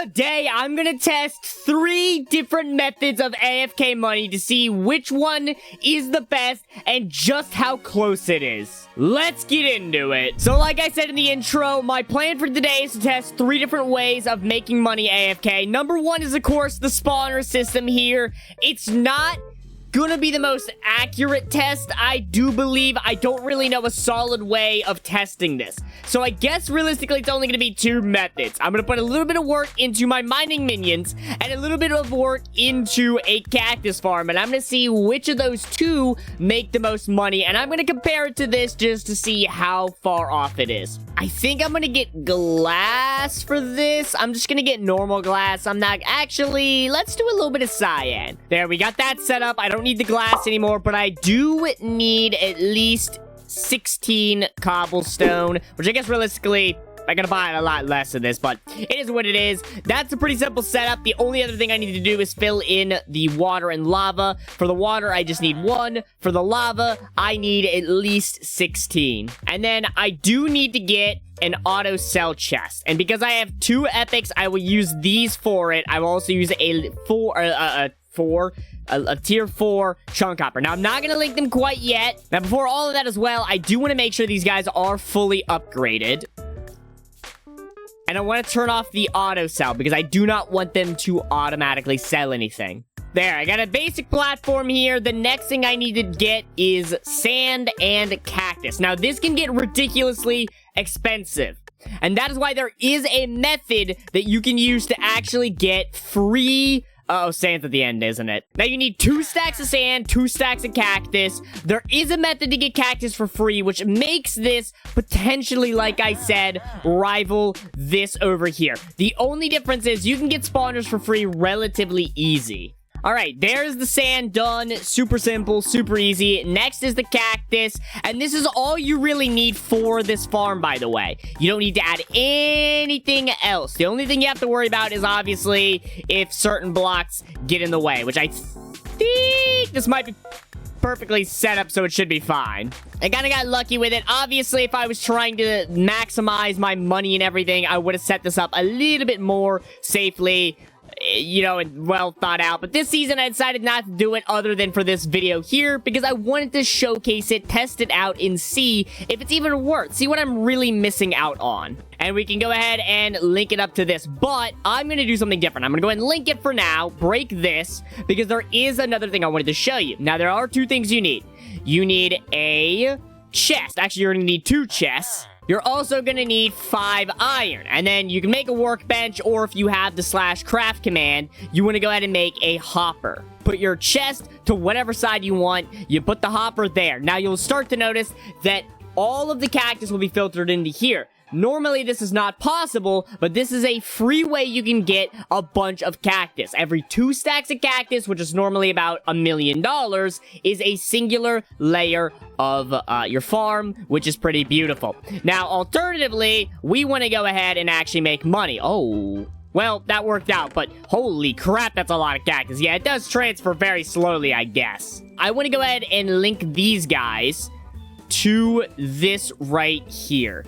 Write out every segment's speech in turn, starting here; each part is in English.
Today, I'm gonna test 3 different methods of AFK money to see which one is the best and just how close it is. Let's get into it. So like I said in the intro, my plan for today is to test 3 different ways of making money AFK. Number 1 is, of course, the spawner system here. It's not gonna be the most accurate test, I do believe. I don't really know a solid way of testing this. So I guess realistically it's only gonna be 2 methods. I'm gonna put a little bit of work into my mining minions and a little bit of work into a cactus farm, and I'm gonna see which of those 2 make the most money, and I'm gonna compare it to this just to see how far off it is. I think I'm gonna get glass for this. I'm just gonna get normal glass. I'm not actually, let's do a little bit of cyan. There, we got that set up. I don't need the glass anymore, but I do need at least 16 cobblestone, which I guess realistically I'm gonna buy a lot less of this, but it is what it is. That's a pretty simple setup. The only other thing I need to do is fill in the water and lava. For the water, I just need 1. For the lava, I need at least 16. And then I do need to get an auto sell chest. And because I have 2 epics, I will use these for it. I will also use a tier 4 chunk hopper. Now, I'm not going to link them quite yet. Now, before all of that as well, I do want to make sure these guys are fully upgraded. And I want to turn off the auto sell because I do not want them to automatically sell anything. There, I got a basic platform here. The next thing I need to get is sand and cactus. Now, this can get ridiculously expensive. And that is why there is a method that you can use to actually get free... Uh-oh, sand's at the end, isn't it? Now, you need 2 stacks of sand, 2 stacks of cactus. There is a method to get cactus for free, which makes this potentially, like I said, rival this over here. The only difference is you can get spawners for free relatively easy. Alright, there's the sand done. Super simple, super easy. Next is the cactus. And this is all you really need for this farm, by the way. You don't need to add anything else. The only thing you have to worry about is obviously if certain blocks get in the way, which I think this might be perfectly set up, so it should be fine. I kind of got lucky with it. Obviously, if I was trying to maximize my money and everything, I would have set this up a little bit more safely, you know, and well thought out. But this season, I decided not to do it other than for this video here because I wanted to showcase it, test it out, and see if it's even worth. See what I'm really missing out on. And we can go ahead and link it up to this. But I'm going to do something different. I'm going to go ahead and link it for now, break this, because there is another thing I wanted to show you. Now, there are 2 things you need. You need a chest. Actually, you're going to need 2 chests. You're also going to need 5 iron. And then you can make a workbench, or if you have the /craft command, you want to go ahead and make a hopper. Put your chest to whatever side you want. You put the hopper there. Now, you'll start to notice that all of the cactus will be filtered into here. Normally, this is not possible, but this is a free way you can get a bunch of cactus. Every 2 stacks of cactus, which is normally about $1 million, is a singular layer of your farm, which is pretty beautiful. Now, alternatively, we want to go ahead and actually make money. Oh, well, that worked out, but holy crap, that's a lot of cactus. Yeah, it does transfer very slowly, I guess. I want to go ahead and link these guys to this right here.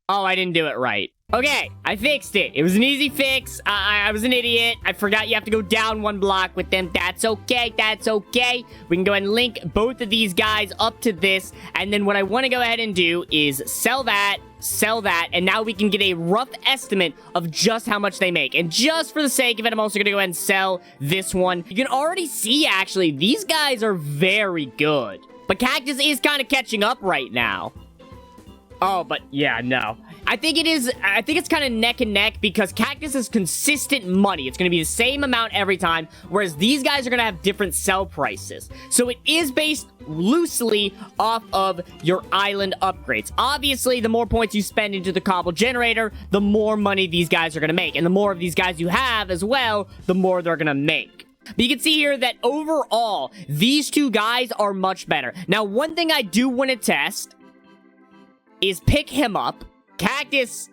Oh, I didn't do it right. Okay, I fixed it. It was an easy fix. I was an idiot. I forgot you have to go down 1 block with them. That's okay. That's okay. We can go ahead and link both of these guys up to this. And then what I want to go ahead and do is sell that, and now we can get a rough estimate of just how much they make. And just for the sake of it, I'm also going to go ahead and sell this one. You can already see, actually, these guys are very good. But Cactus is kind of catching up right now. Oh, but yeah, no. I think it's kind of neck and neck because Cactus is consistent money. It's going to be the same amount every time, whereas these guys are going to have different sell prices. So it is based loosely off of your island upgrades. Obviously, the more points you spend into the cobble generator, the more money these guys are going to make. And the more of these guys you have as well, the more they're going to make. But you can see here that overall, these 2 guys are much better. Now, one thing I do want to test is pick him up. Cactus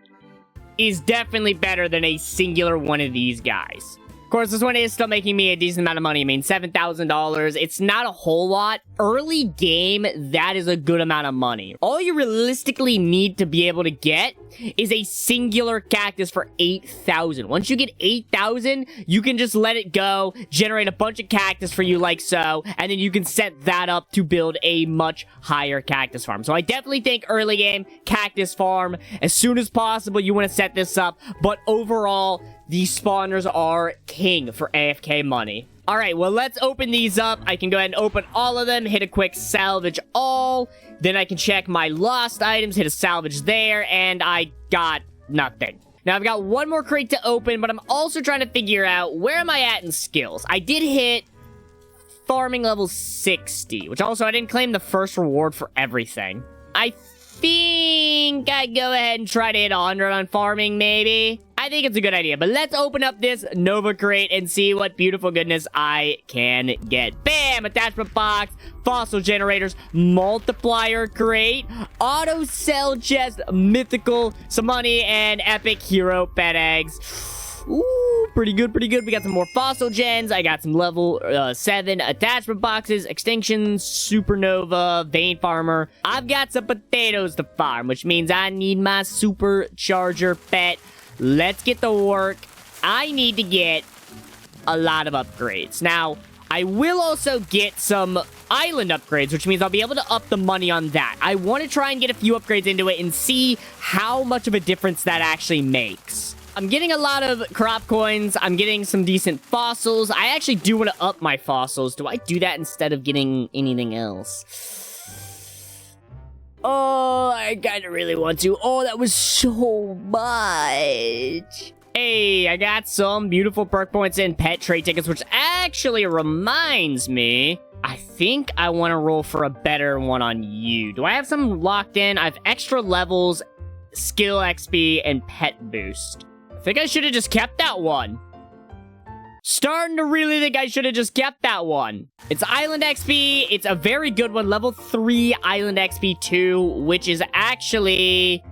is definitely better than a singular one of these guys. course, this one is still making me a decent amount of money. I mean, $7,000. It's not a whole lot. Early game, that is a good amount of money. All you realistically need to be able to get is a singular cactus for 8,000. Once you get 8,000, you can just let it go, generate a bunch of cactus for you like so, and then you can set that up to build a much higher cactus farm. So I definitely think early game, cactus farm, as soon as possible, you want to set this up. But overall, these spawners are king for AFK money. All right, well, let's open these up. I can go ahead and open all of them, hit a quick salvage all. Then I can check my lost items, hit a salvage there, and I got nothing. Now, I've got one more crate to open, but I'm also trying to figure out where am I at in skills. I did hit farming level 60, which also I didn't claim the first reward for everything. I think I'd go ahead and try to hit 100 on farming, maybe. I think it's a good idea, but let's open up this Nova crate and see what beautiful goodness I can get. Bam! Attachment box, fossil generators, multiplier crate, auto cell chest, mythical, some money, and epic hero pet eggs. Ooh, pretty good, pretty good. We got some more fossil gens. I got some level 7 attachment boxes, extinction, supernova, vein farmer. I've got some potatoes to farm, which means I need my supercharger pet. Let's get to work. I need to get a lot of upgrades. Now, I will also get some island upgrades, which means I'll be able to up the money on that. I want to try and get a few upgrades into it and see how much of a difference that actually makes. I'm getting a lot of crop coins. I'm getting some decent fossils. I actually do want to up my fossils. Do I do that instead of getting anything else? Oh, I kind of really want to. Oh, that was so much. Hey, I got some beautiful perk points and pet trade tickets, which actually reminds me, I think I want to roll for a better one on you. Do I have some locked in? I have extra levels, skill XP, and pet boost. I think I should have just kept that one. Starting to really think I should have just kept that one. It's Island XP. It's a very good one. Level 3 Island XP 2, which is actually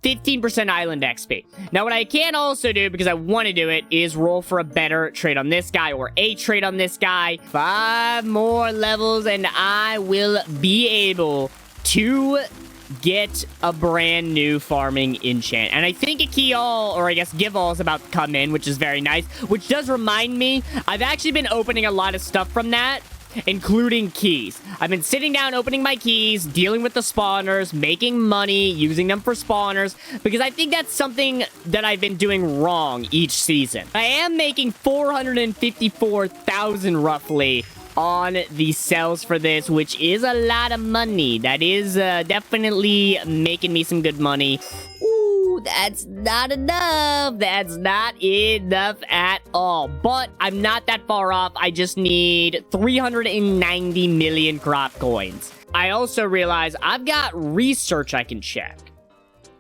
15% Island XP. Now, what I can also do, because I want to do it, is roll for a better trade on this guy or a trade on this guy. 5 more levels, and I will be able to get a brand new farming enchant. And I think a key all, or I guess give all, is about to come in, which is very nice. Which does remind me, I've actually been opening a lot of stuff from that, including keys. I've been sitting down, opening my keys, dealing with the spawners, making money, using them for spawners, because I think that's something that I've been doing wrong each season. I am making 454,000 roughly on the sales for this, which is a lot of money. That is definitely making me some good money. Ooh, that's not enough. That's not enough at all. But I'm not that far off. I just need 390 million crop coins. I also realize I've got research I can check.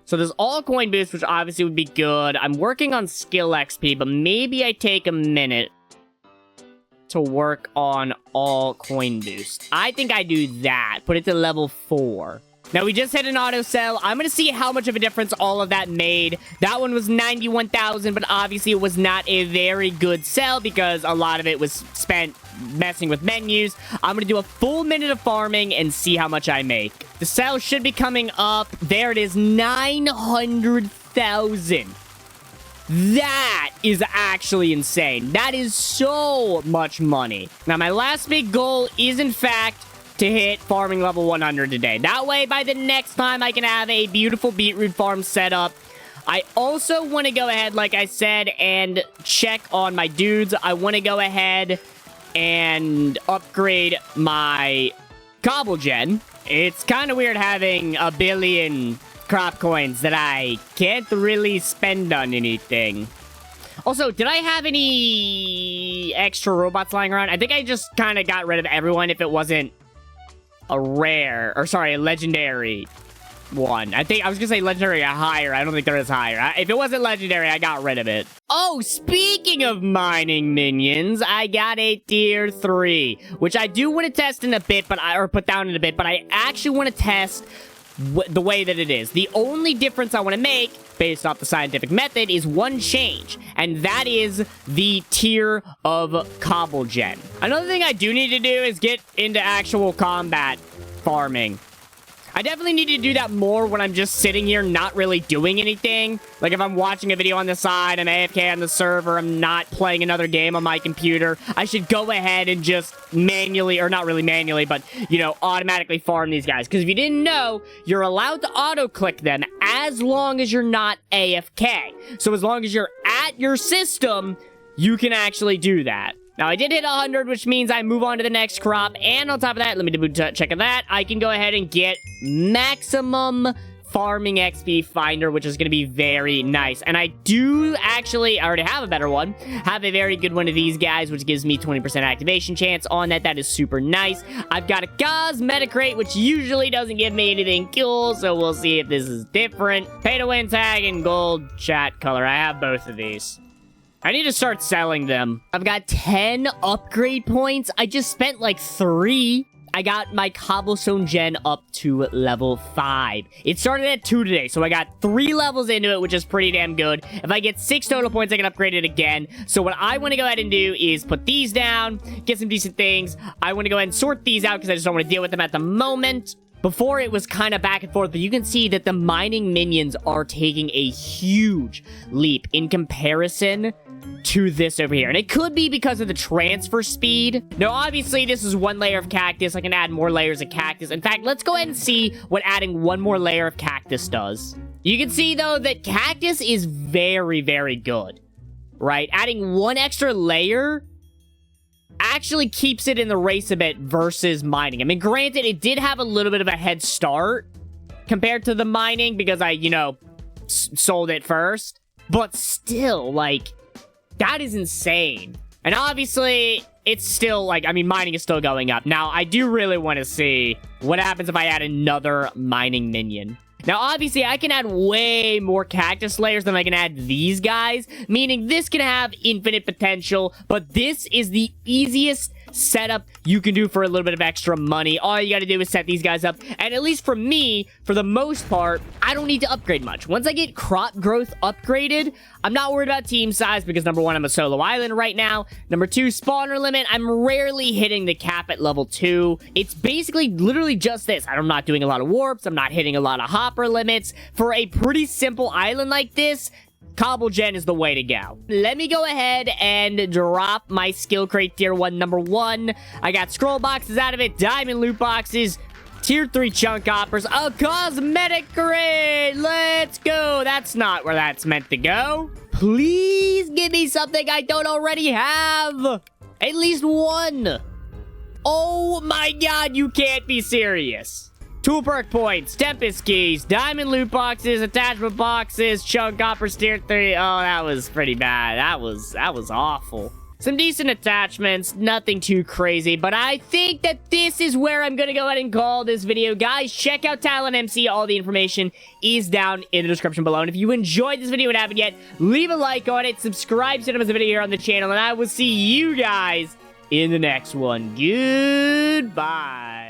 So there's all coin boost, which obviously would be good. I'm working on skill XP, but maybe I take a minute to work on all coin boost. I think I do that. Put it to level 4. Now, we just hit an auto sell. I'm going to see how much of a difference all of that made. That one was 91,000, but obviously it was not a very good sell because a lot of it was spent messing with menus. I'm going to do a full minute of farming and see how much I make. The sell should be coming up. There it is, 900,000. That is actually insane. That is so much money. Now, my last big goal is, in fact, to hit farming level 100 today. That way, by the next time, I can have a beautiful beetroot farm set up. I also want to go ahead, like I said, and check on my dudes. I want to go ahead and upgrade my cobble gen. It's kind of weird having a billion crop coins that I can't really spend on anything. Also, did I have any extra robots lying around? I think I just kind of got rid of everyone if it wasn't a rare, or sorry, a legendary one. I think I was gonna say legendary or higher. I don't think there is higher. If it wasn't legendary, I got rid of it. Oh, speaking of mining minions, I got a tier 3, which I do want to test in a bit, or put down in a bit, but I actually want to test the way that it is. The only difference I want to make, based off the scientific method, is one change, and that is the tier of cobble gen. Another thing I do need to do is get into actual combat farming. I definitely need to do that more when I'm just sitting here not really doing anything. Like if I'm watching a video on the side, I'm AFK on the server, I'm not playing another game on my computer, I should go ahead and just manually, or not really manually, but, you know, automatically farm these guys. Because if you didn't know, you're allowed to auto-click them as long as you're not AFK. So as long as you're at your system, you can actually do that. Now, I did hit 100, which means I move on to the next crop. And on top of that, let me double check of that. I can go ahead and get maximum farming XP finder, which is going to be very nice. And I do actually, I already have a better one, have a very good one of these guys, which gives me 20% activation chance on that. That is super nice. I've got a cosmetic crate, which usually doesn't give me anything cool, so we'll see if this is different. Pay to win tag and gold chat color. I have both of these. I need to start selling them. I've got 10 upgrade points. I just spent like 3. I got my cobblestone gen up to level 5. It started at 2 today, so I got 3 levels into it, which is pretty damn good. If I get 6 total points, I can upgrade it again. So what I want to go ahead and do is put these down, get some decent things. I want to go ahead and sort these out because I just don't want to deal with them at the moment. Before, it was kind of back and forth, but you can see that the mining minions are taking a huge leap in comparison to this over here. And it could be because of the transfer speed. Now, obviously, this is 1 layer of cactus. I can add more layers of cactus. In fact, let's go ahead and see what adding 1 more layer of cactus does. You can see, though, that cactus is very, very good, right? Adding 1 extra layer actually keeps it in the race a bit versus mining. I mean, granted, it did have a little bit of a head start compared to the mining because I, you know, sold it first. But still, like, that is insane. And obviously, it's still, like, I mean, mining is still going up. Now, I do really want to see what happens if I add another mining minion. Now, obviously, I can add way more cactus layers than I can add these guys, meaning this can have infinite potential, but this is the easiest setup you can do for a little bit of extra money. All you gotta do is set these guys up, and at least for me, for the most part, I don't need to upgrade much. Once I get crop growth upgraded, I'm not worried about team size because number 1, I'm a solo island right now. Number 2, spawner limit. I'm rarely hitting the cap at level 2. It's basically literally just this. I'm not doing a lot of warps. I'm not hitting a lot of hopper limits. For a pretty simple island like this, Cobble Gen is the way to go. Let me go ahead and drop my skill crate tier 1, number 1. I got scroll boxes out of it, diamond loot boxes, tier 3 chunk hoppers, a cosmetic crate. Let's go. That's not where that's meant to go. Please give me something I don't already have. At least 1. Oh my god, you can't be serious. 2 perk points, Tempest keys, diamond loot boxes, attachment boxes, chunk hoppers, tier 3. Oh, that was pretty bad. That was awful. Some decent attachments, nothing too crazy, but I think that this is where I'm gonna go ahead and call this video. Guys, check out TalonMC. All the information is down in the description below. And if you enjoyed this video and haven't yet, leave a like on it, subscribe to the video here on the channel, and I will see you guys in the next one. Goodbye.